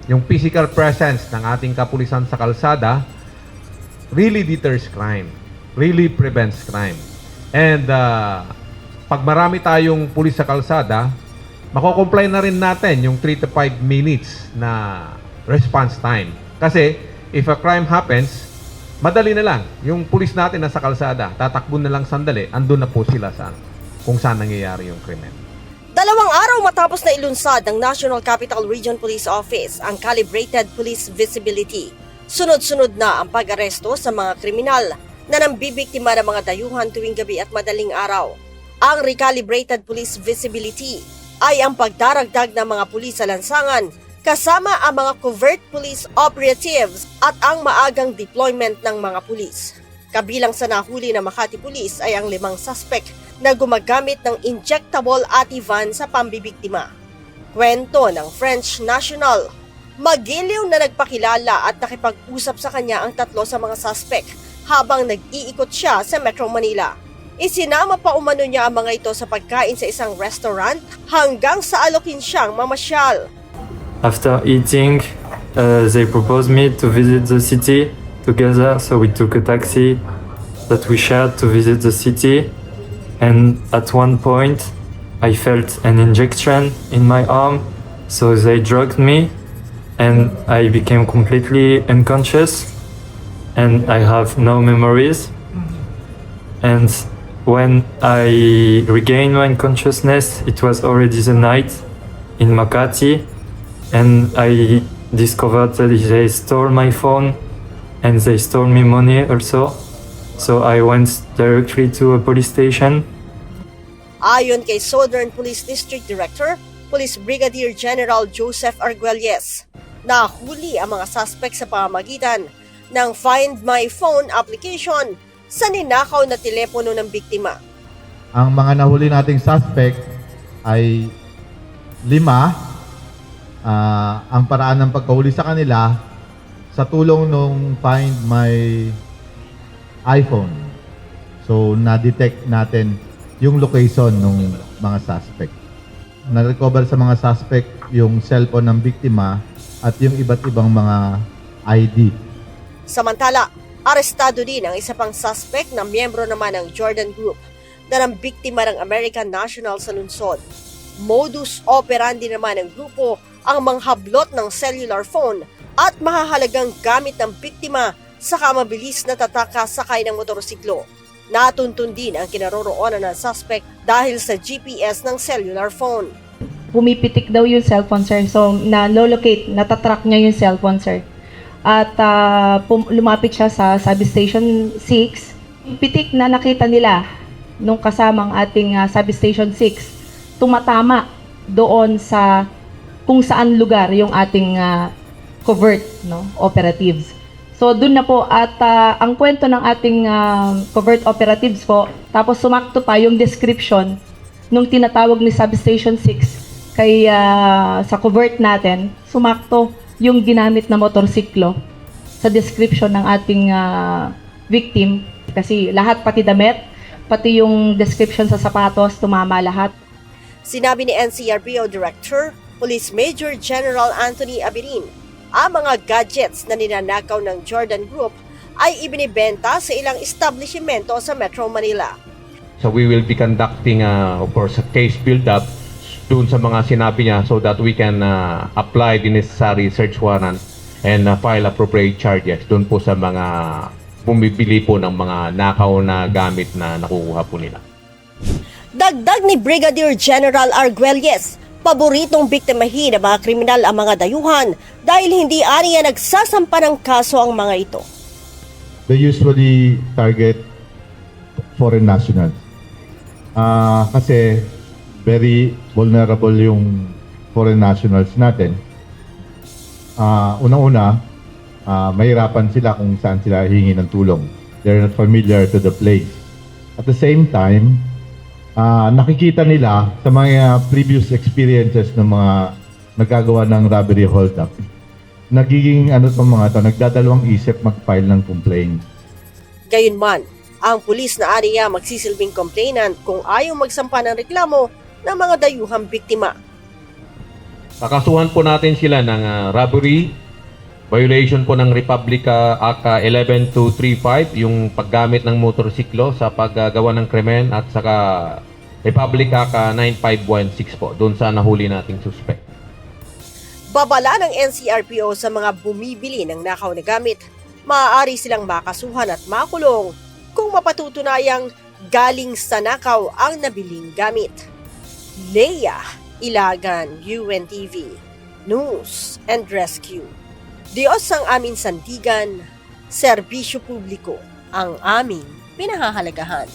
yung physical presence ng ating kapulisan sa kalsada really deters crime, really prevents crime. And pag marami tayong pulis sa kalsada, mako-comply na rin natin yung 3 to 5 minutes na response time. Kasi if a crime happens, madali na lang. Yung pulis natin nasa kalsada, tatakbo na lang sandali, andun na po sila sa kung saan nangyayari yung krimen. 2 araw matapos na ilunsad ng National Capital Region Police Office ang Calibrated Police Visibility, sunod-sunod na ang pag-aresto sa mga kriminal na nambibiktima ng mga dayuhan tuwing gabi at madaling araw. Ang Recalibrated Police Visibility ay ang pagdaragdag ng mga pulis sa lansangan kasama ang mga covert police operatives at ang maagang deployment ng mga pulis. Kabilang sa nahuli na Makati Police ay ang 5 suspect na gumagamit ng injectable ativan sa pambibiktima. Kwento ng French national, magiliw na nagpakilala at nakipag-usap sa kanya ang 3 sa mga suspect habang nag-iikot siya sa Metro Manila. Isinama pa umano niya ang mga ito sa pagkain sa isang restaurant hanggang sa alokin siyang mamasyal. After eating, they proposed me to visit the city together, so we took a taxi that we shared to visit the city. And at one point, I felt an injection in my arm, so they drugged me, and I became completely unconscious, and I have no memories. And when I regained my consciousness, it was already the night in Makati, and I discovered that they stole my phone, and they stole me money also. So I went directly to a police station. Ayon kay Southern Police District Director, Police Brigadier General Joseph Arguelles, nahuli ang mga suspect sa pamamagitan ng Find My Phone application sa ninakaw na telepono ng biktima. Ang mga nahuli nating suspect ay 5. Ang paraan ng pagkahuli sa kanila sa tulong nung Find My iPhone. So, na-detect natin yung location ng mga suspect. Na-recover sa mga suspect yung cellphone ng biktima at yung iba't ibang mga ID. Samantala, arestado din ang isa pang suspect na miyembro naman ng Jordan Group na ng biktima ng American National sa lungsod. Modus operandi naman ng grupo ang manghablot ng cellular phone at mahahalagang gamit ng biktima saka mabilis na tatakas sakay ng motorsiklo. Natuntun din ang kinaroroonan ng suspect dahil sa GPS ng cellular phone. Pumipitik daw yung cellphone, sir. So, na-locate, natatrack niya yung cellphone, sir. At lumapit siya sa substation 6. Pitik na nakita nila nung kasamang ating substation 6, tumatama doon sa kung saan lugar yung ating covert operatives. So doon na po at ang kwento ng ating covert operatives po, tapos sumakto pa yung description nung tinatawag ni Substation 6 kay sa covert natin, sumakto yung ginamit na motorsiklo sa description ng ating victim kasi lahat pati damit, pati yung description sa sapatos, tumama lahat. Sinabi ni NCRPO Director, Police Major General Anthony Abirin, ang mga gadgets na ninanakaw ng Jordan Group ay ibinibenta sa ilang establishmento sa Metro Manila. So we will be conducting of course a case build-up dun sa mga sinabi niya so that we can apply the necessary search warrant and file appropriate charges dun po sa mga bumibili po ng mga nakaw na gamit na nakukuha po nila. Dagdag ni Brigadier General Arguelles, paboritong biktimahin ng mga kriminal ang mga dayuhan dahil hindi aniya nagsasampa ng kaso ang mga ito. They usually target foreign nationals. Kasi very vulnerable yung foreign nationals natin. Unang-una, mahirapan sila kung saan sila hingi ng tulong. They're not familiar to the place. At the same time, nakikita nila sa mga previous experiences ng mga nagagawa ng robbery hold-up. Nagiging nagdadalawang isip mag-file ng complaint. Gayunman, ang pulis na aniya magsisilbing complainant kung ayaw magsampa ng reklamo ng mga dayuhang biktima. Kakasuhan po natin sila ng robbery, violation po ng Republica Act 11235, yung paggamit ng motorsiklo sa paggagawa ng krimen, at saka Republic Act 9516 po, doon sa nahuli nating suspect. Babala ng NCRPO sa mga bumibili ng nakaw na gamit, maaari silang makasuhan at makulong kung mapatutunayang galing sa nakaw ang nabiling gamit. Leia Ilagan, UNTV, News and Rescue. Diyos ang aming sandigan, serbisyo publiko ang aming pinahahalagahan.